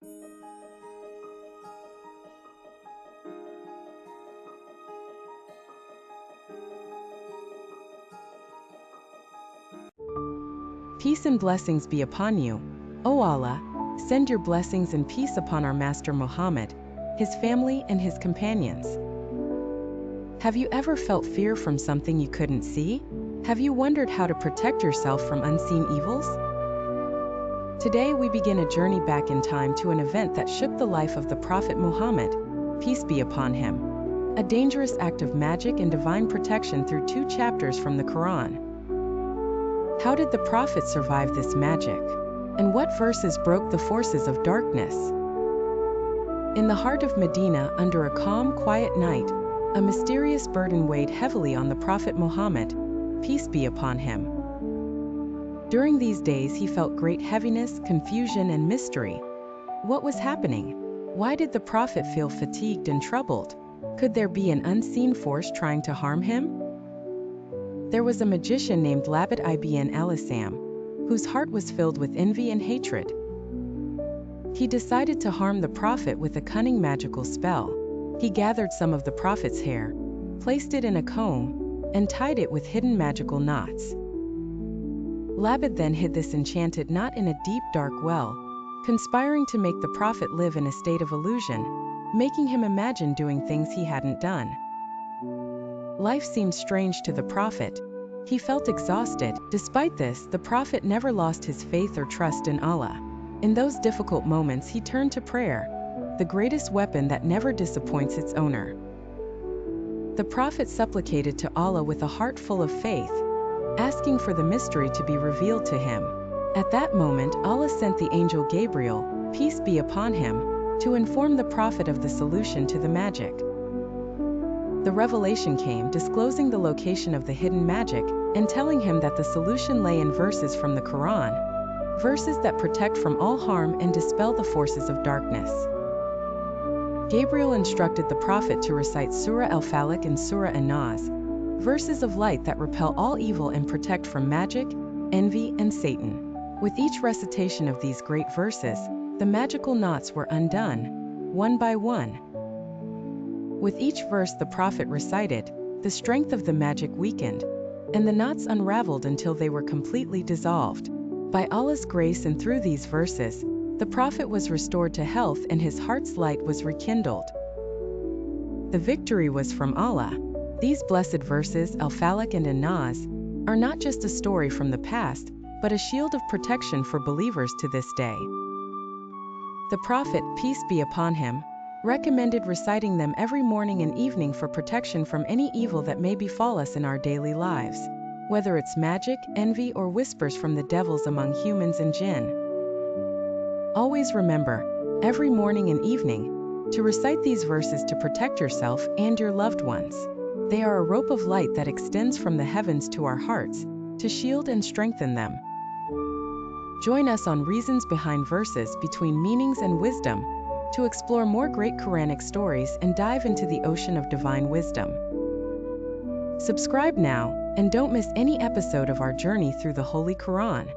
Peace and blessings be upon you, O Allah. Send your blessings and peace upon our Master Muhammad, his family and his companions. Have you ever felt fear from something you couldn't see? Have you wondered how to protect yourself from unseen evils? Today we begin a journey back in time to an event that shook the life of the Prophet Muhammad, peace be upon him. A dangerous act of magic and divine protection through 2 chapters from the Quran. How did the Prophet survive this magic? And what verses broke the forces of darkness? In the heart of Medina, under a calm, quiet night, a mysterious burden weighed heavily on the Prophet Muhammad, peace be upon him. During these days he felt great heaviness, confusion, and mystery. What was happening? Why did the Prophet feel fatigued and troubled? Could there be an unseen force trying to harm him? There was a magician named Labid ibn Al-A'sam, whose heart was filled with envy and hatred. He decided to harm the Prophet with a cunning magical spell. He gathered some of the Prophet's hair, placed it in a comb, and tied it with hidden magical knots. Labid then hid this enchanted knot in a deep dark well, conspiring to make the Prophet live in a state of illusion, making him imagine doing things he hadn't done. Life seemed strange to the Prophet. He felt exhausted. Despite this, the Prophet never lost his faith or trust in Allah. In those difficult moments, he turned to prayer, the greatest weapon that never disappoints its owner. The Prophet supplicated to Allah with a heart full of faith, asking for the mystery to be revealed to him. At that moment, Allah sent the angel Gabriel, peace be upon him, to inform the Prophet of the solution to the magic. The revelation came, disclosing the location of the hidden magic and telling him that the solution lay in verses from the Quran, verses that protect from all harm and dispel the forces of darkness. Gabriel instructed the Prophet to recite Surah Al-Falaq and Surah An-Nas, verses of light that repel all evil and protect from magic, envy, and Satan. With each recitation of these great verses, the magical knots were undone, one by one. With each verse the Prophet recited, the strength of the magic weakened, and the knots unraveled until they were completely dissolved. By Allah's grace and through these verses, the Prophet was restored to health and his heart's light was rekindled. The victory was from Allah. These blessed verses, Al-Falaq and An-Nas, are not just a story from the past, but a shield of protection for believers to this day. The Prophet, peace be upon him, recommended reciting them every morning and evening for protection from any evil that may befall us in our daily lives, whether it's magic, envy, or whispers from the devils among humans and jinn. Always remember, every morning and evening, to recite these verses to protect yourself and your loved ones. They are a rope of light that extends from the heavens to our hearts, to shield and strengthen them. Join us on Reasons Behind Verses Between Meanings and Wisdom, to explore more great Quranic stories and dive into the ocean of divine wisdom. Subscribe now, and don't miss any episode of our journey through the Holy Quran.